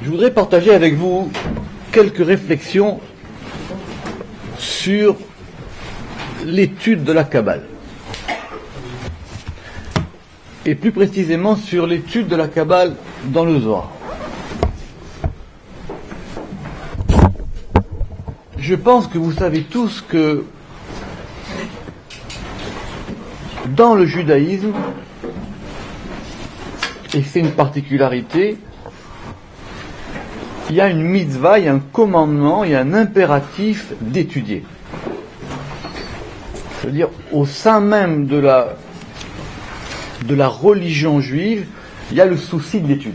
Je voudrais partager avec vous quelques réflexions sur l'étude de la Kabbale. Et plus précisément sur l'étude de la Kabbale dans le Zohar. Je pense que vous savez tous que dans le judaïsme, et c'est une particularité, il y a une mitzvah, il y a un commandement, il y a un impératif d'étudier. C'est-à-dire, au sein même de la religion juive, il y a le souci de l'étude.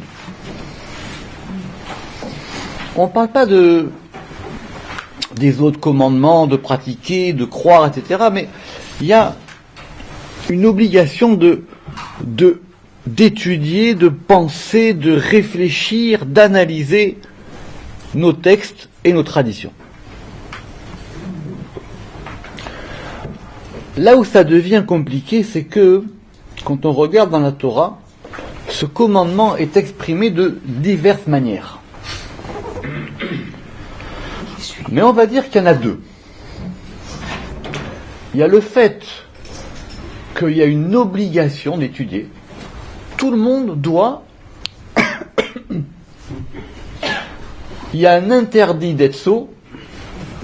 On ne parle pas des autres commandements, de pratiquer, de croire, etc. Mais il y a une obligation d'étudier, de penser, de réfléchir, d'analyser nos textes et nos traditions. Là où ça devient compliqué, c'est que, quand on regarde dans la Torah, ce commandement est exprimé de diverses manières. Mais on va dire qu'il y en a deux. Il y a le fait qu'il y a une obligation d'étudier. Tout le monde doit. Il y a un interdit d'être sot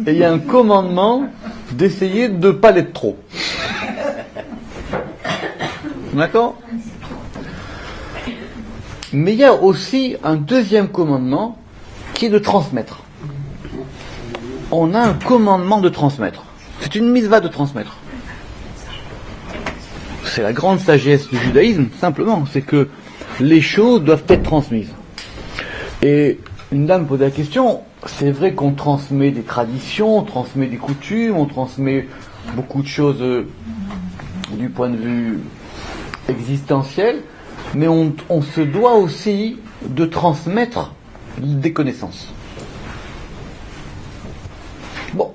et il y a un commandement d'essayer de ne pas l'être trop. D'accord ? Mais il y a aussi un deuxième commandement qui est de transmettre. On a un commandement de transmettre. C'est une mitzvah de transmettre. C'est la grande sagesse du judaïsme, simplement. C'est que les choses doivent être transmises. Et une dame posait la question, c'est vrai qu'on transmet des traditions, on transmet des coutumes, on transmet beaucoup de choses du point de vue existentiel, mais on se doit aussi de transmettre des connaissances. Bon,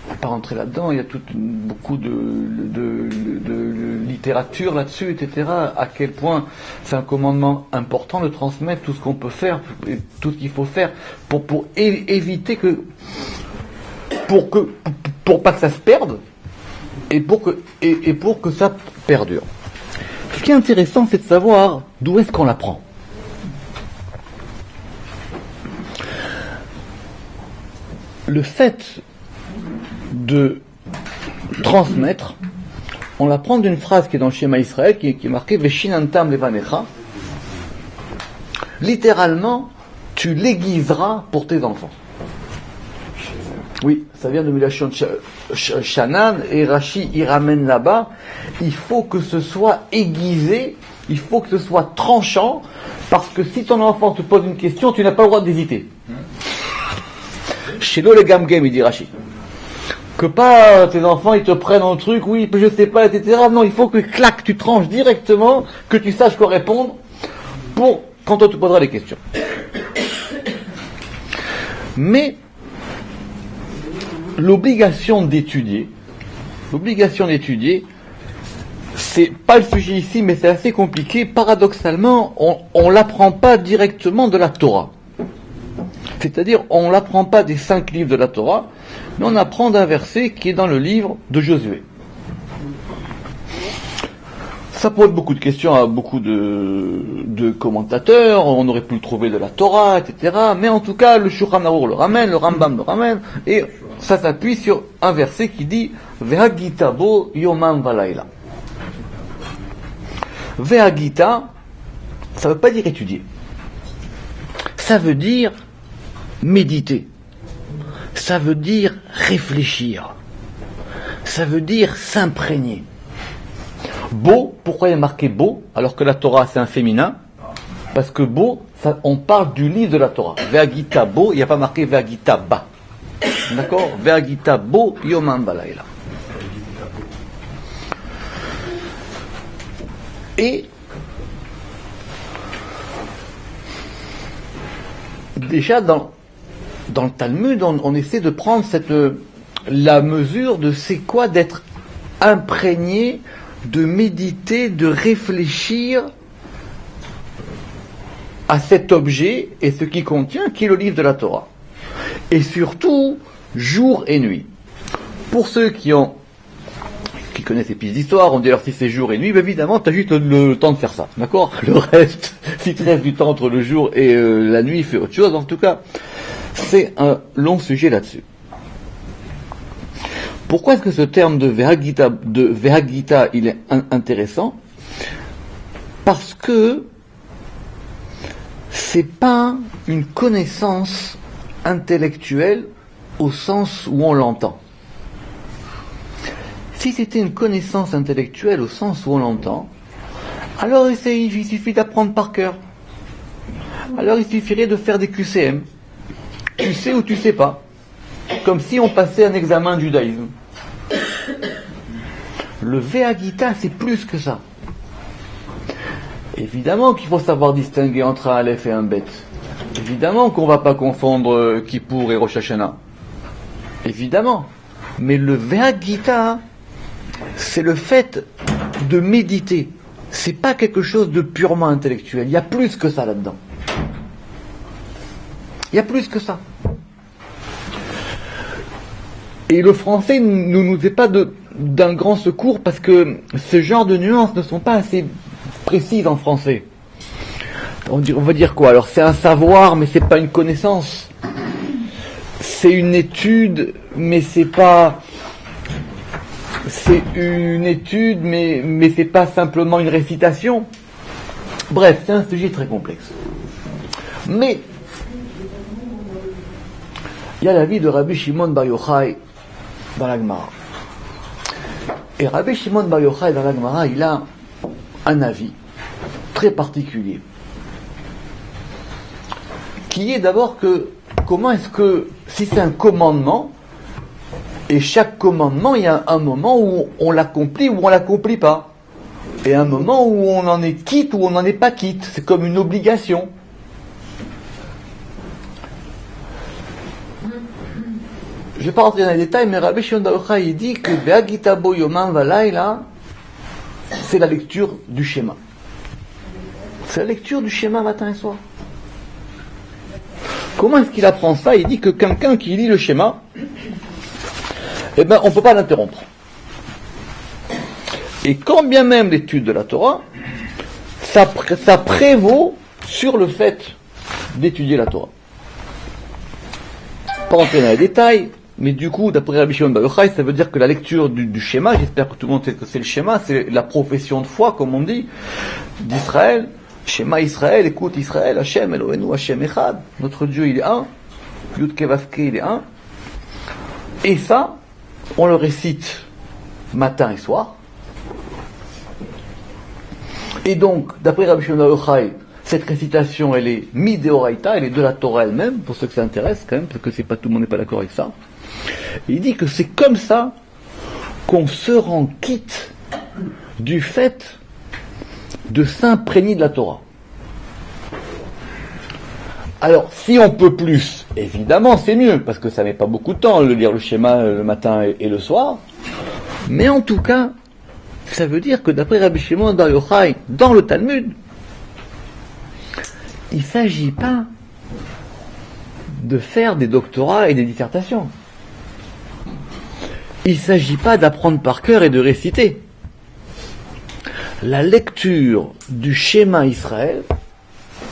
on ne va pas rentrer là-dedans, il y a beaucoup de littérature là-dessus, etc. À quel point c'est un commandement important de transmettre tout ce qu'on peut faire, et tout ce qu'il faut faire pour éviter que, pour pas que ça se perde, et pour que ça perdure. Ce qui est intéressant, c'est de savoir d'où est-ce qu'on l'apprend. Le fait de transmettre, on l'apprend d'une phrase qui est dans le Shema Israël, qui est marquée Veshinantam levanecha. Littéralement, tu l'aiguiseras pour tes enfants. Oui, ça vient de Milachon Shanan, et Rashi y ramène là-bas. Il faut que ce soit aiguisé, il faut que ce soit tranchant, parce que si ton enfant te pose une question, tu n'as pas le droit d'hésiter. Chez le gam game, il dit Rashi. Que pas tes enfants ils te prennent un truc, oui, je sais pas, etc. Non, il faut que clac, tu tranches directement, que tu saches quoi répondre pour quand on te posera des questions. Mais l'obligation d'étudier, c'est pas le sujet ici, mais c'est assez compliqué. Paradoxalement, on l'apprend pas directement de la Torah. C'est-à-dire, on l'apprend pas des 5 livres de la Torah, mais on apprend d'un verset qui est dans le livre de Josué. Ça pose beaucoup de questions à beaucoup de commentateurs, on aurait pu le trouver de la Torah, etc. Mais en tout cas, le Shulchan Aruch le ramène, le Rambam le ramène, et ça s'appuie sur un verset qui dit « Ve'hagita bo yomam valayla ». Ve'hagita, ça ne veut pas dire étudier. Ça veut dire méditer. Ça veut dire réfléchir. Ça veut dire s'imprégner. Beau, pourquoi il y a marqué beau, alors que la Torah c'est un féminin? Parce que beau, on parle du livre de la Torah. Ve'hagita bo, il n'y a pas marqué ve'hagita ba. D'accord? Ve'hagita bo yomam balayla. Et déjà dans le Talmud, on essaie de prendre la mesure de c'est quoi d'être imprégné, de méditer, de réfléchir à cet objet et ce qui contient, qui est le livre de la Torah. Et surtout, jour et nuit. Pour ceux qui connaissent les pistes d'histoire, on dit alors si c'est jour et nuit, ben évidemment, tu as juste le temps de faire ça, d'accord? Le reste, si tu restes du temps entre le jour et la nuit, fait autre chose. En tout cas, c'est un long sujet là-dessus. Pourquoi est-ce que ce terme de Vehagita, il est intéressant? Parce que c'est pas une connaissance intellectuelle au sens où on l'entend. Si c'était une connaissance intellectuelle au sens où on l'entend, alors il suffit d'apprendre par cœur. Alors il suffirait de faire des QCM. Tu sais ou tu sais pas. Comme si on passait un examen de judaïsme. Le Vehagita, c'est plus que ça. Évidemment qu'il faut savoir distinguer entre un Aleph et un Bet. Évidemment qu'on ne va pas confondre Kippour et Rosh Hashanah. Évidemment. Mais le Vehagita, c'est le fait de méditer. C'est pas quelque chose de purement intellectuel. Il y a plus que ça là-dedans. Il y a plus que ça. Et le français ne nous est pas d'un grand secours parce que ce genre de nuances ne sont pas assez précises en français. On va dire quoi? Alors c'est un savoir, mais c'est pas une connaissance. C'est une étude, mais c'est pas. C'est une étude, mais c'est pas simplement une récitation. Bref, c'est un sujet très complexe. Mais il y a la vie de Rabbi Shimon Bar Yochai dans la Gemara. Et Rabbi Shimon Bar Yochai dans la Gemara, il a un avis très particulier, qui est d'abord que comment est-ce que, si c'est un commandement, et chaque commandement, il y a un moment où on l'accomplit ou on l'accomplit pas, et un moment où on en est quitte ou on n'en est pas quitte, c'est comme une obligation. Je ne vais pas rentrer dans les détails, mais Rabbi Shimon Bar Yochai, il dit que Ve'agita bo yomam v'layla, c'est la lecture du schéma. C'est la lecture du schéma matin et soir. Comment est-ce qu'il apprend ça? Il dit que quelqu'un qui lit le schéma, eh ben, on ne peut pas l'interrompre. Et quand bien même l'étude de la Torah, ça prévaut sur le fait d'étudier la Torah. Pas rentrer dans les détails, mais du coup, d'après Rabbi Shimon Bar Yochai, ça veut dire que la lecture du schéma, j'espère que tout le monde sait que c'est le schéma, c'est la profession de foi, comme on dit, d'Israël. Schéma Israël, écoute Israël, Hashem Eloheinu, Hashem Echad. Notre Dieu, il est un. Yud Kevaske, il est un. Et ça, on le récite matin et soir. Et donc, d'après Rabbi Shimon Bar Yochai, cette récitation, elle est mi-deoraita, elle est de la Torah elle-même, pour ceux que ça intéresse quand même, parce que tout le monde n'est pas d'accord avec ça. Et il dit que c'est comme ça qu'on se rend quitte du fait de s'imprégner de la Torah. Alors, si on peut plus, évidemment, c'est mieux, parce que ça met pas beaucoup de temps de lire le schéma le matin et le soir. Mais en tout cas, ça veut dire que d'après Rabbi Shimon Bar Yochai, dans le Talmud, il ne s'agit pas de faire des doctorats et des dissertations. Il ne s'agit pas d'apprendre par cœur et de réciter. La lecture du schéma Israël,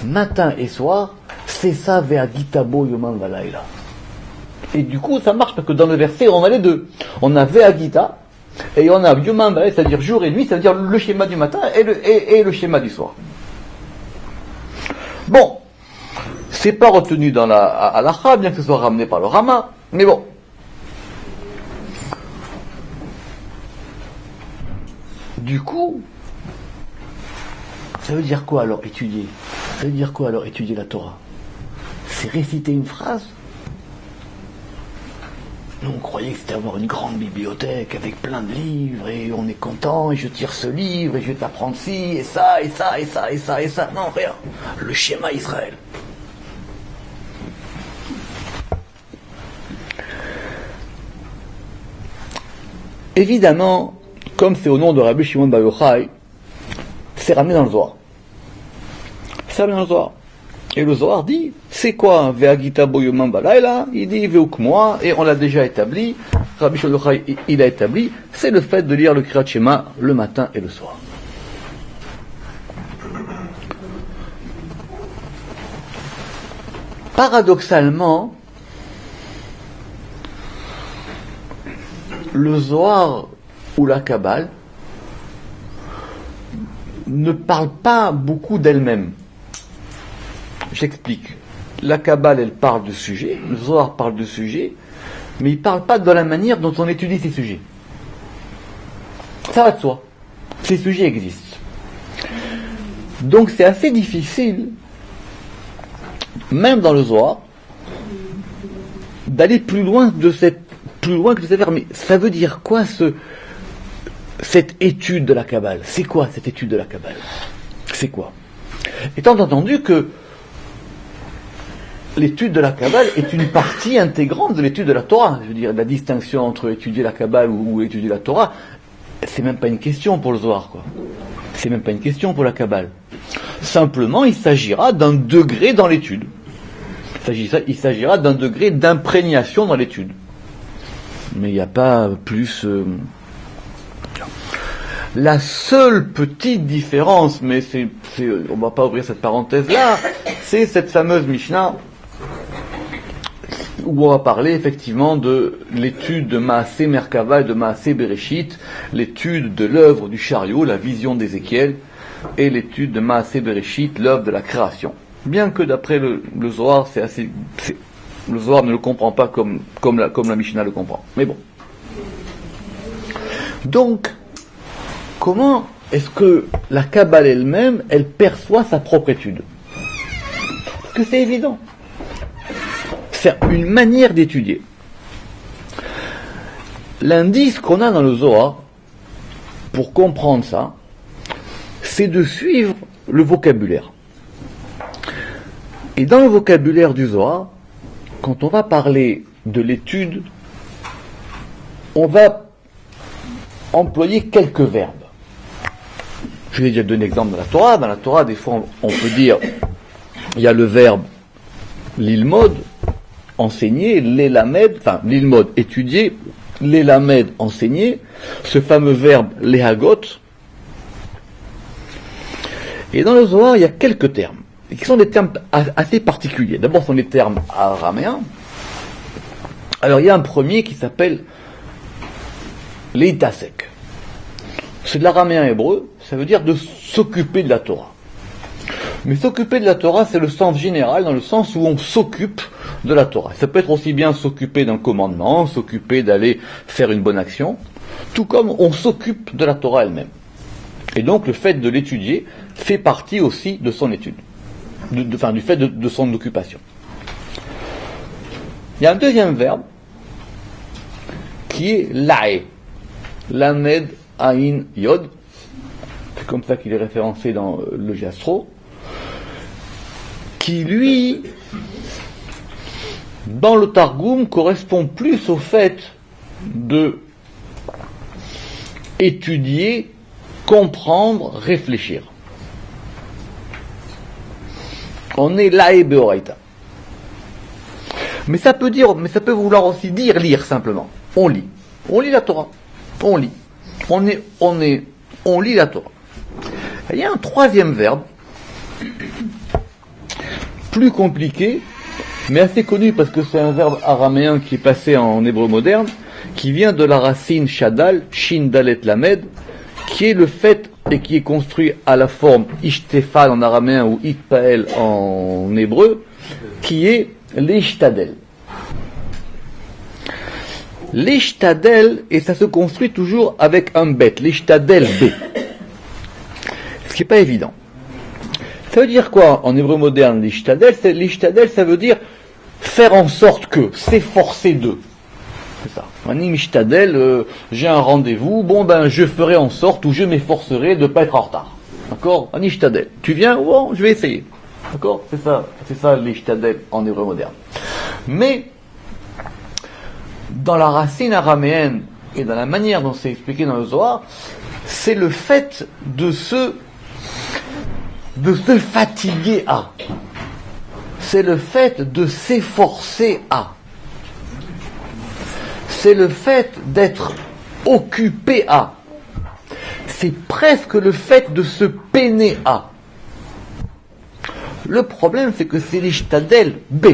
matin et soir, c'est ça, Ve'agita bo yomam v'layla. Et du coup, ça marche parce que dans le verset, on a les deux. On a Ve'agita, et on a yomam v'layla, c'est-à-dire jour et nuit, c'est-à-dire le schéma du matin et le schéma du soir. Bon, c'est pas retenu dans la halakha, bien que ce soit ramené par le Rama, mais bon. Du coup, ça veut dire quoi alors étudier? Ça veut dire quoi alors étudier la Torah? C'est réciter une phrase? Nous on croyait que c'était avoir une grande bibliothèque avec plein de livres et on est content et je tire ce livre et je vais t'apprendre ci et ça et ça et ça et ça et ça. Non, rien. Le schéma Israël. Évidemment, comme c'est au nom de Rabbi Shimon Bar Yochai, c'est ramené dans le Zohar. C'est ramené dans le Zohar. Et le Zohar dit, c'est quoi Ve'agita boyomam balayla? Il dit Ve'ukmoa, et on l'a déjà établi, Rabbi Shlomo il a établi, c'est le fait de lire le Kriyat Shema le matin et le soir. Paradoxalement, le Zohar ou la Kabbale ne parle pas beaucoup d'elle-même. J'explique. La Kabbale, elle parle de sujets, le Zohar parle de sujets, mais il ne parle pas de la manière dont on étudie ces sujets. Ça va de soi. Ces sujets existent. Donc c'est assez difficile, même dans le Zohar, d'aller plus loin que de cette affaire. Mais ça veut dire quoi cette étude de la Kabbale? C'est quoi cette étude de la Kabbale? C'est quoi? Étant entendu que l'étude de la Kabbale est une partie intégrante de l'étude de la Torah. Je veux dire, la distinction entre étudier la Kabbale ou étudier la Torah, c'est même pas une question pour le Zohar, quoi. C'est même pas une question pour la Kabbale. Simplement, il s'agira d'un degré dans l'étude. Il s'agira d'un degré d'imprégnation dans l'étude. Mais il n'y a pas plus... La seule petite différence, mais on va pas ouvrir cette parenthèse-là, c'est cette fameuse Mishnah où on va parler effectivement de l'étude de Maaseh Merkava et de Maaseh Bereshit, l'étude de l'œuvre du chariot, la vision d'Ézéchiel, et l'étude de Maaseh Bereshit, l'œuvre de la création. Bien que d'après le Zohar, le Zohar ne le comprend pas comme la Mishnah le comprend. Mais bon. Donc, comment est-ce que la Kabbale elle-même, elle perçoit sa propre étude? Parce que c'est évident. C'est une manière d'étudier. L'indice qu'on a dans le Zohar, pour comprendre ça, c'est de suivre le vocabulaire. Et dans le vocabulaire du Zohar, quand on va parler de l'étude, on va employer quelques verbes. Je vais déjà donner l'exemple de la Torah. Dans la Torah, des fois, on peut dire, il y a le verbe l'ilmod, enseigner, l'élamed, enfin l'ilmod, étudier, l'élamed, enseigner, ce fameux verbe léhagot. Et dans le Zohar, il y a quelques termes, qui sont des termes assez particuliers. D'abord, ce sont des termes araméens. Alors, il y a un premier qui s'appelle leitasek. C'est de l'araméen hébreu, ça veut dire de s'occuper de la Torah. Mais s'occuper de la Torah, c'est le sens général, dans le sens où on s'occupe de la Torah. Ça peut être aussi bien s'occuper d'un commandement, s'occuper d'aller faire une bonne action, tout comme on s'occupe de la Torah elle-même. Et donc le fait de l'étudier fait partie aussi de son étude, du fait de son occupation. Il y a un deuxième verbe qui est lae, lamed aïn yod, c'est comme ça qu'il est référencé dans le Jastro, qui lui, dans le Targum, correspond plus au fait de étudier, comprendre, réfléchir. On est lae beoraita. Mais ça peut vouloir aussi dire lire simplement. On lit la Torah. On lit. On lit la Torah. Il y a un troisième verbe, plus compliqué, mais assez connu parce que c'est un verbe araméen qui est passé en hébreu moderne, qui vient de la racine shadal, shin dalet lamed, qui est le fait et qui est construit à la forme ishtefal en araméen ou itpael en hébreu, qui est l'ishtadel. L'ishtadel, et ça se construit toujours avec un bet, l'ishtadel b. Ce qui n'est pas évident. Ça veut dire quoi en hébreu moderne, l'ishtadel? L'ishtadel, ça veut dire faire en sorte que, s'efforcer de. C'est ça. Ani mishtadel, j'ai un rendez-vous, je ferai en sorte ou je m'efforcerai de ne pas être en retard. D'accord? Ani mishtadel. Tu viens? Bon, je vais essayer. D'accord? C'est ça l'ishtadel en hébreu moderne. Mais, dans la racine araméenne et dans la manière dont c'est expliqué dans le Zohar, c'est le fait de se fatiguer à. c'est le fait de s'efforcer à. C'est le fait d'être occupé à. C'est presque le fait de se peiner à. Le problème, c'est que c'est l'ishtadel B.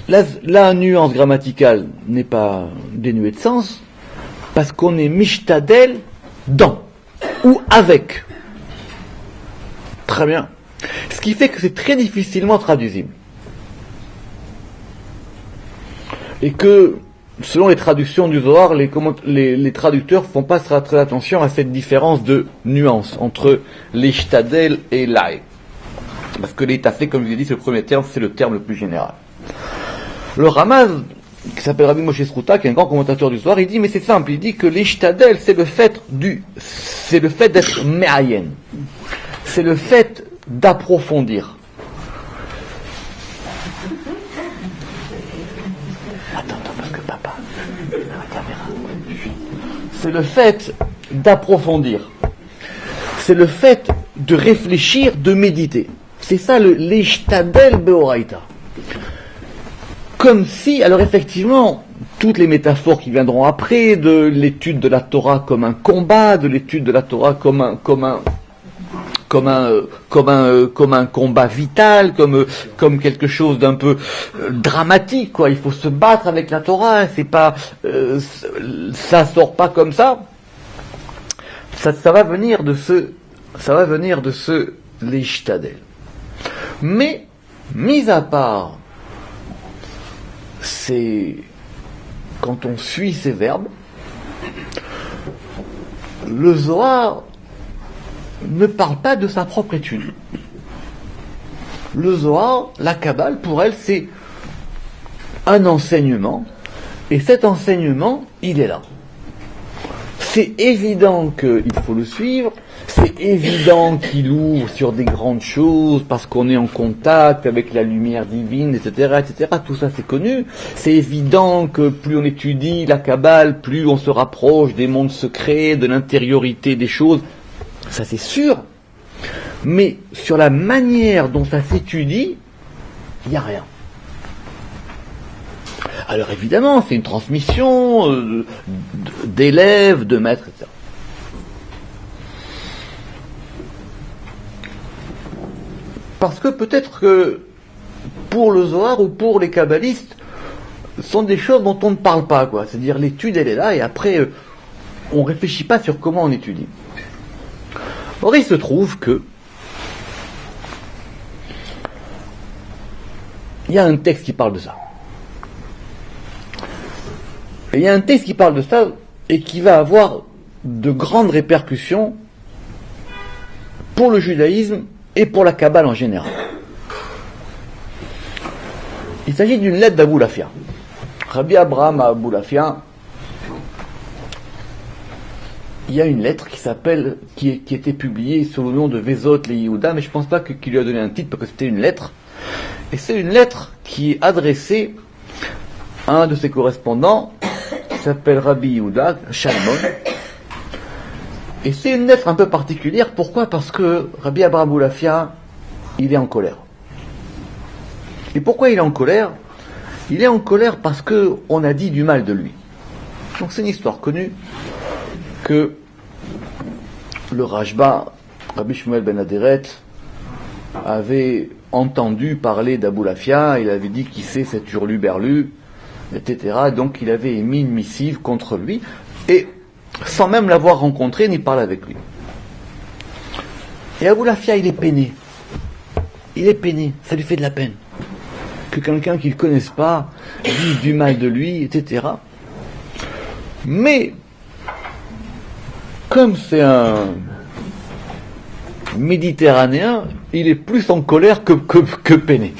La nuance grammaticale n'est pas dénuée de sens, parce qu'on est mishtadel dans, ou avec. Très bien. Ce qui fait que c'est très difficilement traduisible. Et que, selon les traductions du Zohar, les traducteurs ne font pas très attention à cette différence de nuance entre l'ishtadel et l'aï. Parce que l'étafé, comme je l'ai dit, c'est le premier terme, c'est le terme le plus général. Le Ramaz, qui s'appelle Rabbi Moshe Sruta, qui est un grand commentateur du Zohar, il dit, mais c'est simple, il dit que l'ishtadel, c'est le fait d'être me'ayen. C'est le fait d'approfondir. Attends, parce que papa, la caméra. C'est le fait d'approfondir. C'est le fait de réfléchir, de méditer. C'est ça l'ishtadel beoraita. Comme si, alors effectivement, toutes les métaphores qui viendront après, de l'étude de la Torah comme un combat, de l'étude de la Torah comme un combat vital, comme quelque chose d'un peu dramatique, quoi. Il faut se battre avec la Torah, c'est pas, ça sort pas comme ça. Ça va venir de ce l'ishtadel. Mais, mis à part, c'est quand on suit ces verbes, le Zohar ne parle pas de sa propre étude. Le Zohar, la Kabbale, pour elle, c'est un enseignement, et cet enseignement, il est là. C'est évident qu'il faut le suivre, c'est évident qu'il ouvre sur des grandes choses parce qu'on est en contact avec la lumière divine, etc., etc. Tout ça, c'est connu. C'est évident que plus on étudie la Kabbale, plus on se rapproche des mondes secrets, de l'intériorité des choses. Ça, c'est sûr. Mais sur la manière dont ça s'étudie, il n'y a rien. Alors évidemment, c'est une transmission d'élèves, de maîtres, etc. Parce que peut-être que pour le Zohar ou pour les kabbalistes, ce sont des choses dont on ne parle pas, quoi. C'est-à-dire l'étude, elle est là, et après, on ne réfléchit pas sur comment on étudie. Or, il se trouve que il y a un texte qui parle de ça. Et il y a un texte qui parle de ça et qui va avoir de grandes répercussions pour le judaïsme et pour la Kabbale en général. Il s'agit d'une lettre d'Aboulafia. Rabbi Abraham à Aboulafia, il y a une lettre qui était publiée sous le nom de Vezot le Yehuda, mais je ne pense pas qu'il lui a donné un titre parce que c'était une lettre. Et c'est une lettre qui est adressée à un de ses correspondants, qui s'appelle Rabbi Yehuda, Shalmon. Et c'est une lettre un peu particulière. Pourquoi ? Parce que Rabbi Abraham Aboulafia, il est en colère. Et pourquoi il est en colère ? Il est en colère parce qu'on a dit du mal de lui. Donc c'est une histoire connue que le Rashba, Rabbi Shmuel ben Aderet, avait entendu parler d'Aboulafia, il avait dit qui c'est cet hurluberlu, etc. Donc il avait émis une missive contre lui, et sans même l'avoir rencontré ni parler avec lui. Et Aboulafia, il est peiné. Il est peiné, ça lui fait de la peine. Que quelqu'un qu'il ne connaisse pas dise du mal de lui, etc. Mais, comme c'est un Méditerranéen, il est plus en colère que peiné.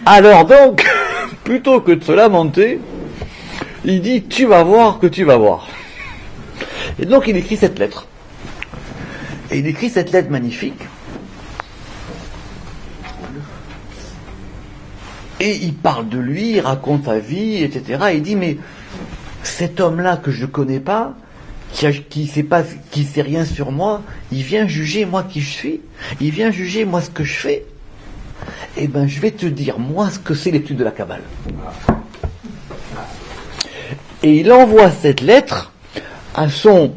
Alors donc, plutôt que de se lamenter, il dit « tu vas voir que tu vas voir ». Et donc il écrit cette lettre. Et il écrit cette lettre magnifique. Et il parle de lui, il raconte sa vie, etc. Et il dit « mais cet homme-là que je ne connais pas, qui sait pas, qui sait rien sur moi, il vient juger moi qui je suis, il vient juger moi ce que je fais. Eh ben, je vais te dire moi ce que c'est l'étude de la Kabbale. Et il envoie cette lettre à son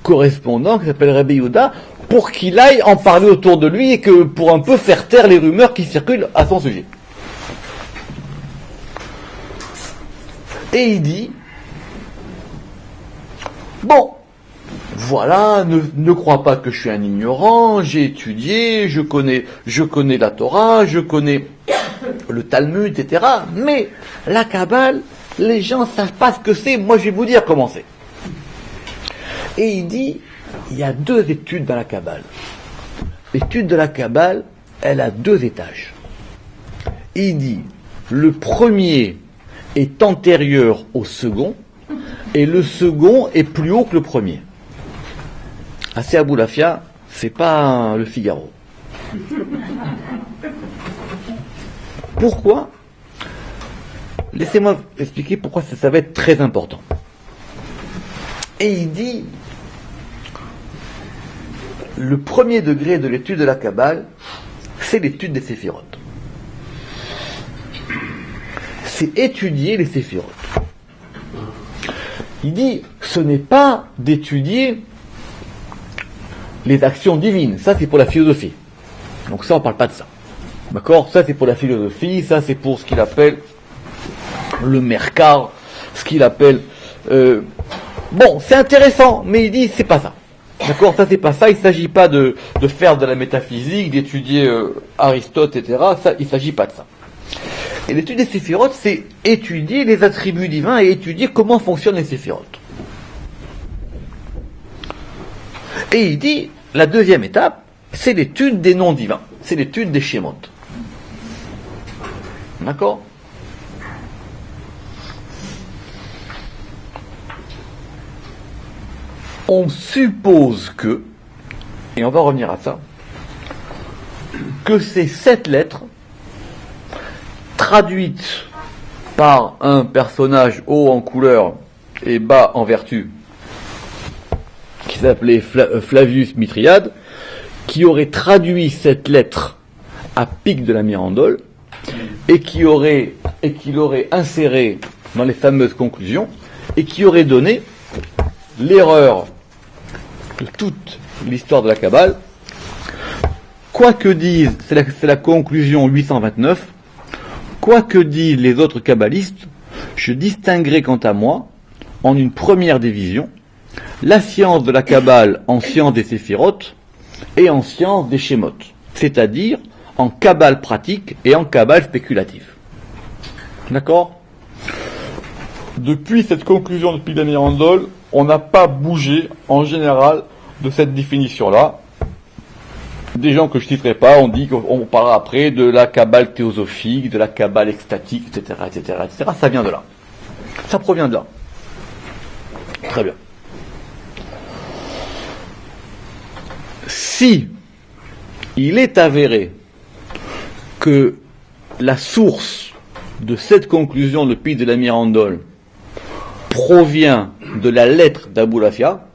correspondant qui s'appelle Rabbi Yehuda pour qu'il aille en parler autour de lui et que pour un peu faire taire les rumeurs qui circulent à son sujet. Et il dit bon, voilà, ne crois pas que je suis un ignorant, j'ai étudié, je connais la Torah, je connais le Talmud, etc. Mais la Kabbale, les gens ne savent pas ce que c'est, moi je vais vous dire comment c'est. Et il dit, il y a 2 études dans la Kabbale. L'étude de la Kabbale, elle a 2 étages. Il dit, le premier est antérieur au second, et le second est plus haut que le premier. C'est Aboulafia, c'est pas le Figaro. Pourquoi ? Laissez-moi expliquer pourquoi ça va être très important. Et il dit, le premier degré de l'étude de la Kabbale, c'est l'étude des séphirotes. C'est étudier les séphirotes. Il dit, ce n'est pas d'étudier les actions divines. Ça, c'est pour la philosophie. Donc ça, on ne parle pas de ça. D'accord ? Ça, c'est pour la philosophie. Ça, c'est pour ce qu'il appelle le merkar. Ce qu'il appelle... Bon, c'est intéressant, mais il dit, c'est pas ça. D'accord ? Ça, c'est pas ça. Il ne s'agit pas de faire de la métaphysique, d'étudier Aristote, etc. Ça, il ne s'agit pas de ça. Et l'étude des séphirotes, c'est étudier les attributs divins et étudier comment fonctionnent les séphirotes. Et il dit, la deuxième étape, c'est l'étude des noms divins. C'est l'étude des Shemot. D'accord ? On suppose que, et on va revenir à ça, que ces 7 lettres, traduites par un personnage haut en couleur et bas en vertu, qui s'appelait Flavius Mithriade, qui aurait traduit cette lettre à pic de la Mirandole, et qui l'aurait inséré dans les fameuses conclusions, et qui aurait donné l'erreur de toute l'histoire de la Kabbale. Quoi que disent, c'est la conclusion 829, quoi que disent les autres kabbalistes, je distinguerai quant à moi, en une première division, la science de la Kabbale en science des séphirotes et en science des Shemot, c'est-à-dire en Kabbale pratique et en Kabbale spéculative. D'accord ? Depuis cette conclusion de Pic de la Mirandole, on n'a pas bougé, en général, de cette définition-là. Des gens que je ne citerai pas, on dit qu'on parlera après de la Kabbale théosophique, de la Kabbale extatique, etc., etc., etc. Ça vient de là. Ça provient de là. Très bien. Si il est avéré que la source de cette conclusion de Pic de la Mirandole provient de la lettre d'Aboulafia,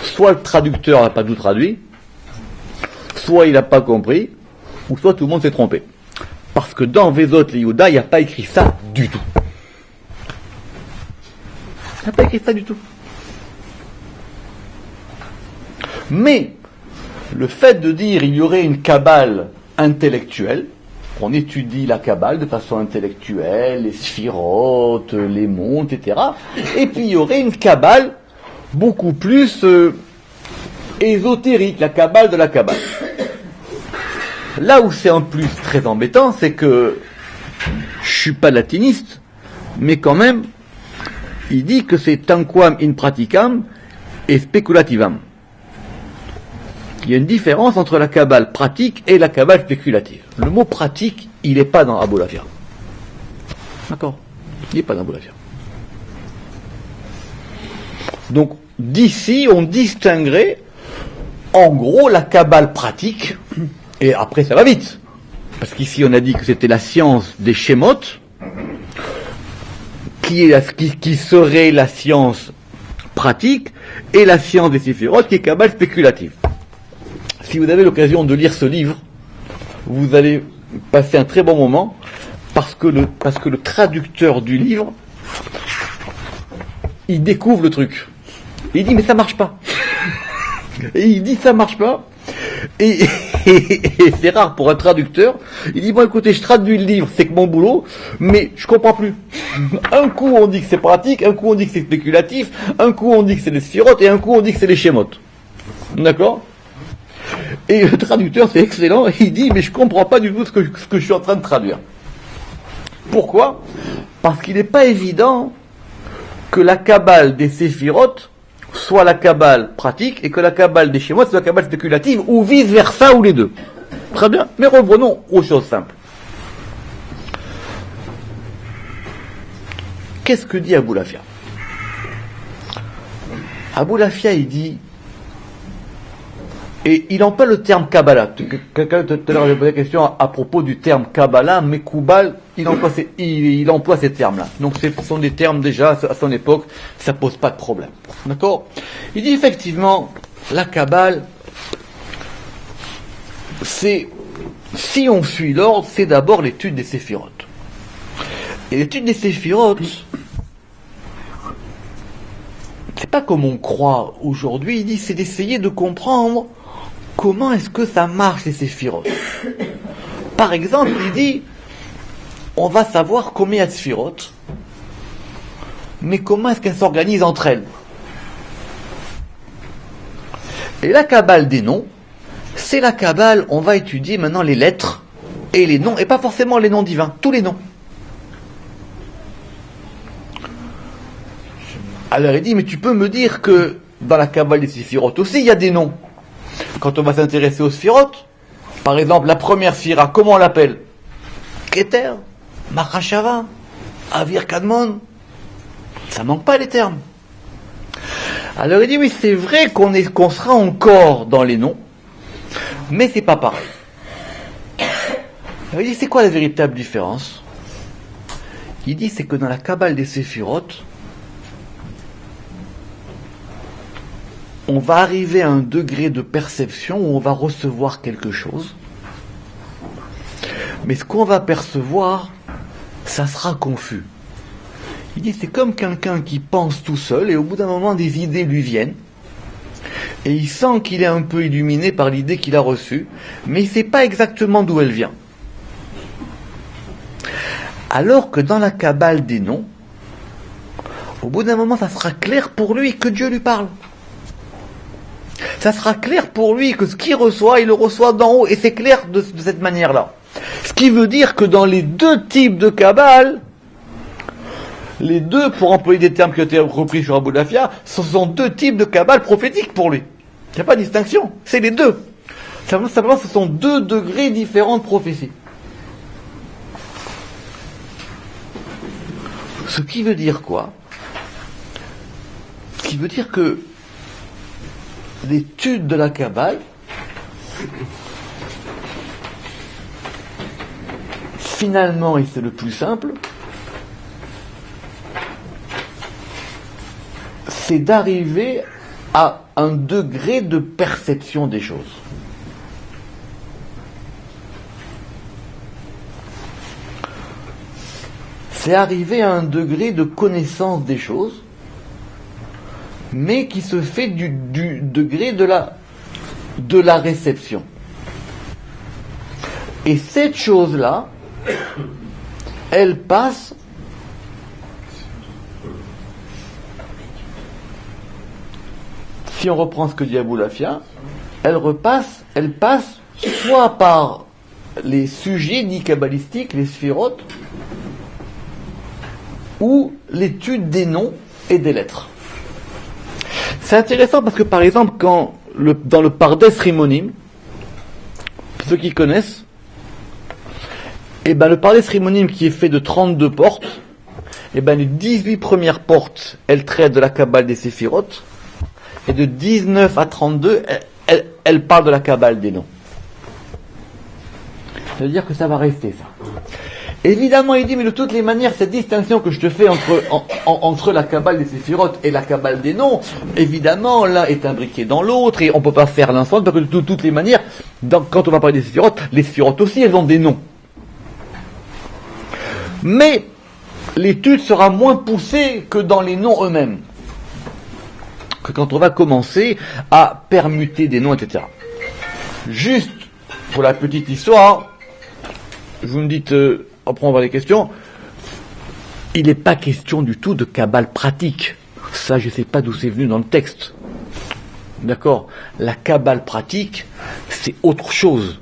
soit le traducteur n'a pas tout traduit, soit il n'a pas compris, ou soit tout le monde s'est trompé. Parce que dans Vezot le Yehuda, il n'y a pas écrit ça du tout. Il n'y a pas écrit ça du tout. Mais, le fait de dire il y aurait une Kabbale intellectuelle, on étudie la Kabbale de façon intellectuelle, les sphirotes, les mondes, etc. Et puis il y aurait une Kabbale beaucoup plus ésotérique, la Kabbale de la Kabbale. Là où c'est en plus très embêtant, c'est que je suis pas latiniste, mais quand même, il dit que c'est tanquam in praticam et speculativam. Il y a une différence entre la Kabbale pratique et la Kabbale spéculative. Le mot pratique, il n'est pas dans Aboulafia. D'accord ? Il n'est pas dans Aboulafia. Donc, d'ici, on distinguerait, en gros, la Kabbale pratique, et après ça va vite. Parce qu'ici, on a dit que c'était la science des Shemot, qui serait la science pratique et la science des séphirotes qui est Kabbale spéculative. Si vous avez l'occasion de lire ce livre, vous allez passer un très bon moment parce que le traducteur du livre, il découvre le truc. Il dit mais ça marche pas. Et il dit ça marche pas. Et c'est rare pour un traducteur. Il dit bon écoutez, je traduis le livre, c'est que mon boulot, mais je comprends plus. Un coup on dit que c'est pratique, un coup on dit que c'est spéculatif, un coup on dit que c'est les sphirotes et un coup on dit que c'est les shémotes. D'accord? Et le traducteur c'est excellent, il dit mais je comprends pas du tout ce que je suis en train de traduire. Pourquoi? Parce qu'il n'est pas évident que la Kabbale des séphirotes soit la Kabbale pratique et que la Kabbale des shémotes soit la Kabbale spéculative ou vice versa ou les deux. Très bien, mais revenons aux choses simples. Qu'est-ce que dit Aboulafia? Aboulafia il dit, et il emploie le terme Kabbalah. Quelqu'un tout à l'heure avait posé la question à propos du terme Kabbalah, mais Koubal, il emploie ces termes-là. Donc ce sont des termes déjà, à son époque, ça pose pas de problème. D'accord? Il dit effectivement, la Kabbale, c'est, si on suit l'ordre, c'est d'abord l'étude des séphirotes. Et l'étude des séphirotes, c'est pas comme on croit aujourd'hui, il dit, c'est d'essayer de comprendre comment est-ce que ça marche les séphirotes. Par exemple, il dit, on va savoir combien il y a de sphirotes, mais comment est-ce qu'elles s'organisent entre elles. Et la Kabbale des noms, c'est la Kabbale, on va étudier maintenant les lettres et les noms, et pas forcément les noms divins, tous les noms. Alors il dit, mais tu peux me dire que dans la Kabbale des séphirotes aussi, il y a des noms. Quand on va s'intéresser aux sphirotes, par exemple, la première sphira, comment on l'appelle? Keter, Machashava, Avir Kadmon. Ça manque pas les termes. Alors il dit, oui, c'est vrai qu'on sera encore dans les noms, mais c'est pas pareil. Alors il dit, c'est quoi la véritable différence? Il dit, c'est que dans la Kabbale des séphirotes, on va arriver à un degré de perception où on va recevoir quelque chose. Mais ce qu'on va percevoir, ça sera confus. Il dit, c'est comme quelqu'un qui pense tout seul et au bout d'un moment, des idées lui viennent. Et il sent qu'il est un peu illuminé par l'idée qu'il a reçue, mais il ne sait pas exactement d'où elle vient. Alors que dans la Kabbale des noms, au bout d'un moment, ça sera clair pour lui que Dieu lui parle. Ça sera clair pour lui que ce qu'il reçoit, il le reçoit d'en haut, et c'est clair de cette manière-là. Ce qui veut dire que dans les deux types de Kabbale, les deux, pour employer des termes qui ont été repris sur Aboulafia, ce sont deux types de Kabbale prophétiques pour lui. Il n'y a pas de distinction, c'est les deux. Simplement, ce sont deux degrés différents de prophétie. Ce qui veut dire quoi? Ce qui veut dire que l'étude de la Kabbale, finalement, et c'est le plus simple, c'est d'arriver à un degré de perception des choses. C'est arriver à un degré de connaissance des choses, mais qui se fait du degré de la réception. Et cette chose-là, elle passe si on reprend ce que dit Aboulafia, elle passe soit par les sujets dits kabbalistiques, les sphirotes, ou l'étude des noms et des lettres. C'est intéressant parce que, par exemple, dans le Pardes Rimonim, ceux qui connaissent, le Pardes Rimonim qui est fait de 32 portes, les 18 premières portes, elles traitent de la Kabbale des séphirotes, et de 19 à 32, elles parlent de la Kabbale des noms. Ça veut dire que ça va rester, ça. Évidemment, il dit, mais de toutes les manières, cette distinction que je te fais entre la Kabbale des Séphirotes et la Kabbale des noms, évidemment, l'un est imbriqué dans l'autre, et on ne peut pas faire l'un sans l'autre, parce que de toutes les manières, quand on va parler des Séphirotes, les Séphirotes aussi, elles ont des noms. Mais, l'étude sera moins poussée que dans les noms eux-mêmes, que quand on va commencer à permuter des noms, etc. Juste, pour la petite histoire, vous me dites... après on va les questions, il n'est pas question du tout de Kabbale pratique. Ça, je ne sais pas d'où c'est venu dans le texte. D'accord ? La Kabbale pratique, c'est autre chose.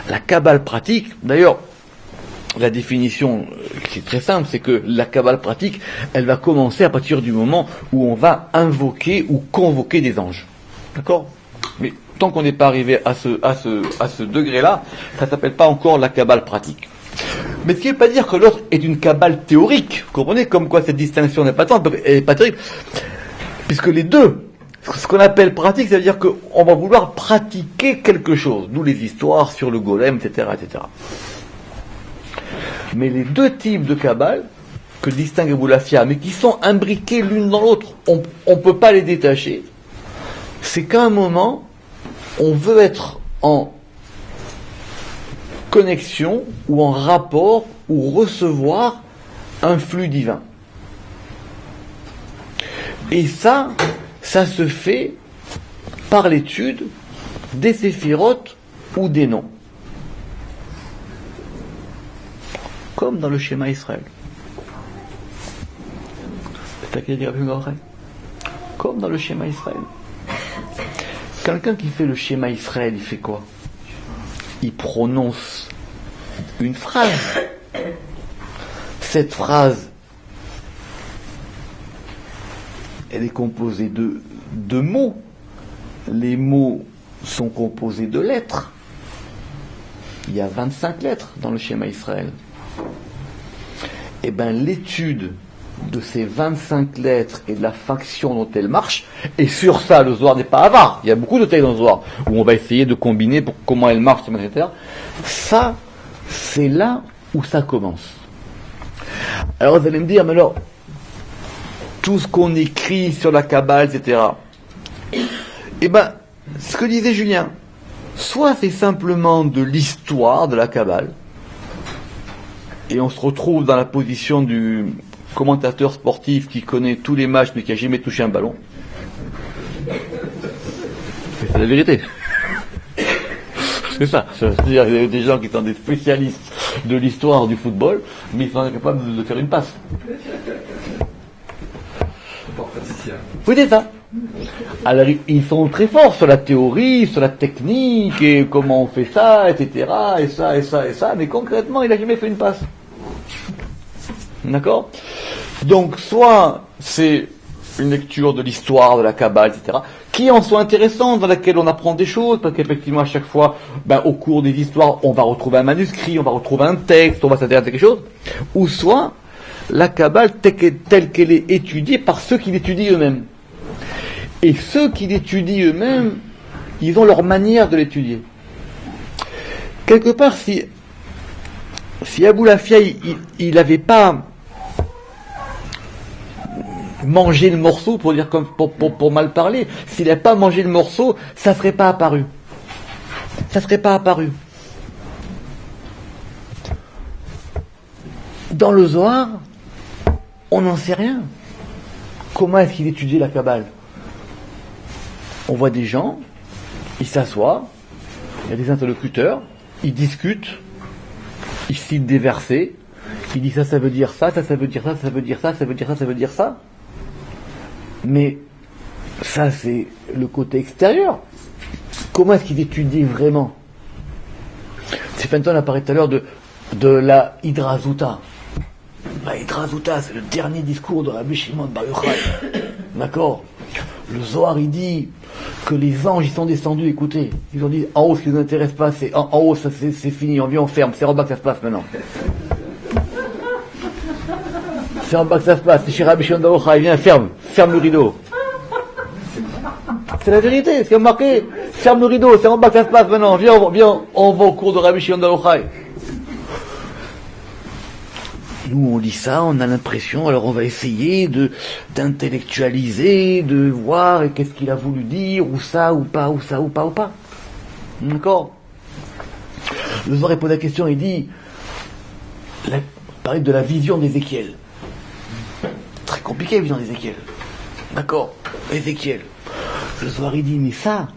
La Kabbale pratique, d'ailleurs, la définition qui est très simple, c'est que la Kabbale pratique, elle va commencer à partir du moment où on va invoquer ou convoquer des anges. D'accord ? Mais tant qu'on n'est pas arrivé à ce degré-là, ça ne s'appelle pas encore la Kabbale pratique. Mais ce qui ne veut pas dire que l'autre est une Kabbale théorique. Vous comprenez comme quoi cette distinction n'est pas terrible. Puisque les deux, ce qu'on appelle pratique, ça veut dire qu'on va vouloir pratiquer quelque chose. D'où les histoires sur le golem, etc., etc. Mais les deux types de Kabbale que distingue Aboulafia, mais qui sont imbriqués l'une dans l'autre, on ne peut pas les détacher. C'est qu'à un moment, on veut être en connexion ou en rapport ou recevoir un flux divin. Et ça se fait par l'étude des séphirotes ou des noms. Comme dans le schéma Israël. C'est ça qu'il a dit Rabbi Yochanan. Comme dans le schéma Israël. Quelqu'un qui fait le schéma Israël, il fait quoi ? Il prononce une phrase. Cette phrase, elle est composée de mots. Les mots sont composés de lettres. Il y a 25 lettres dans le schéma Israël. Et bien l'étude de ces 25 lettres et de la faction dont elles marchent, et sur ça le Zohar n'est pas avare, il y a beaucoup de textes dans le Zohar où on va essayer de combiner pour comment elles marchent, etc. Ça, c'est là où ça commence. Alors vous allez me dire, mais alors, tout ce qu'on écrit sur la Kabbale, etc. Eh bien, ce que disait Julien, soit c'est simplement de l'histoire de la Kabbale, et on se retrouve dans la position du commentateur sportif qui connaît tous les matchs mais qui n'a jamais touché un ballon. C'est la vérité. C'est ça. Il y a des gens qui sont des spécialistes de l'histoire du football, mais ils sont incapables de faire une passe. Oui, c'est ça. Alors, ils sont très forts sur la théorie, sur la technique, et comment on fait ça, etc., et ça, et ça, et ça, mais concrètement, il n'a jamais fait une passe. D'accord ? Donc, soit c'est une lecture de l'histoire, de la Kabbale, etc., qui en soit intéressante, dans laquelle on apprend des choses, parce qu'effectivement, à chaque fois, au cours des histoires, on va retrouver un manuscrit, on va retrouver un texte, on va s'intéresser à quelque chose, ou soit la Kabbale telle qu'elle est étudiée par ceux qui l'étudient eux-mêmes. Et ceux qui l'étudient eux-mêmes, ils ont leur manière de l'étudier. Quelque part, si Aboulafia, il n'avait pas mangé le morceau, pour dire pour mal parler, s'il n'avait pas mangé le morceau, ça ne serait pas apparu. Ça ne serait pas apparu. Dans le Zohar, on n'en sait rien. Comment est-ce qu'il étudie la Kabbale ? On voit des gens, ils s'assoient, il y a des interlocuteurs, ils discutent, ils citent des versets, ils disent ça veut dire ça, ça veut dire ça, ça veut dire ça, ça veut dire ça, ça veut dire ça. Mais ça c'est le côté extérieur. Comment est-ce qu'ils étudient vraiment ? C'est Fenton a parlé tout à l'heure de la Hydra Zuta. La Hydra Zuta, c'est le dernier discours de Rabbi Shimon Bar Yochai. D'accord ? Le Zohar, il dit que les anges, ils sont descendus, écoutez, ils ont dit, en haut, ce qui ne nous intéresse pas, c'est en haut, ça, c'est fini, on vient, on ferme, c'est en bas que ça se passe maintenant. C'est en bas que ça se passe, c'est chez Rabbi Shimon Bar Yochai, viens, ferme le rideau. C'est la vérité, c'est ce qui a marqué, ferme le rideau, c'est en bas que ça se passe maintenant, viens, on va au cours de Rabbi Shimon Bar Yochai. Nous, on lit ça, on a l'impression, alors on va essayer d'intellectualiser, de voir qu'est-ce qu'il a voulu dire, ou ça, ou pas, ou ça, ou pas, ou pas. D'accord? Le Zohar pose la question, il dit, il parle de la vision d'Ézéchiel. Très compliqué, la vision d'Ézéchiel. D'accord? Ézéchiel. Le Zohar, il dit, mais ça,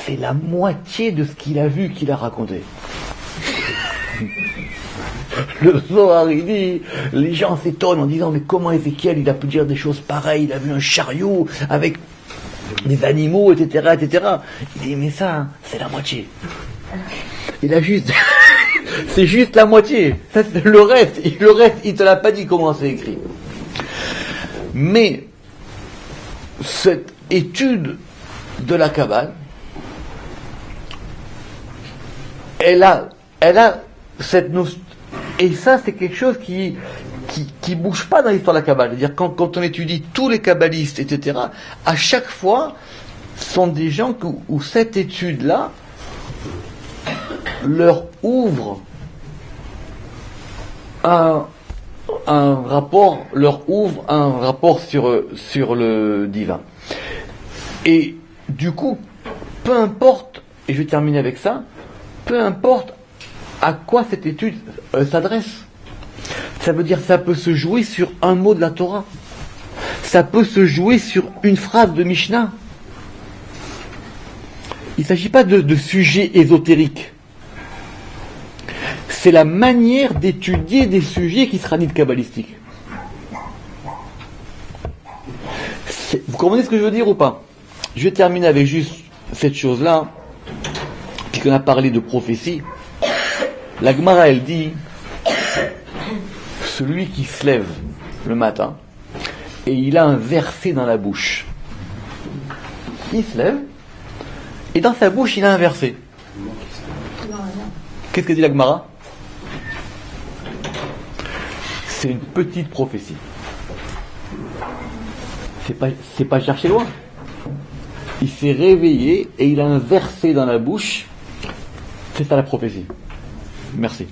c'est la moitié de ce qu'il a vu, qu'il a raconté. Le Zohar, il dit, les gens s'étonnent en disant, mais comment Ézéchiel, il a pu dire des choses pareilles, il a vu un chariot avec des animaux, etc., etc. Il dit, mais ça, c'est la moitié. Il a juste, c'est juste la moitié. Ça, le reste, il te l'a pas dit comment c'est écrit. Mais, cette étude de la Kabbale, elle a cette notion. Et ça, c'est quelque chose qui bouge pas dans l'histoire de la Kabbale. C'est-à-dire, quand on étudie tous les kabbalistes, etc., à chaque fois, sont des gens où cette étude-là leur ouvre un rapport sur le divin. Et du coup, peu importe, et je vais terminer avec ça, peu importe à quoi cette étude s'adresse. Ça veut dire ça peut se jouer sur un mot de la Torah. Ça peut se jouer sur une phrase de Mishnah. Il ne s'agit pas de sujets ésotériques. C'est la manière d'étudier des sujets qui sera dite kabbalistique. Vous comprenez ce que je veux dire ou pas? Je vais terminer avec juste cette chose-là, puisqu'on a parlé de prophétie. La Gemara, elle dit, celui qui se lève le matin et il a un verset dans la bouche. Il se lève et dans sa bouche il a un verset. Qu'est-ce que dit la Gemara? C'est une petite prophétie. C'est pas chercher loin. Il s'est réveillé et il a un verset dans la bouche. C'est ça la prophétie. Merci.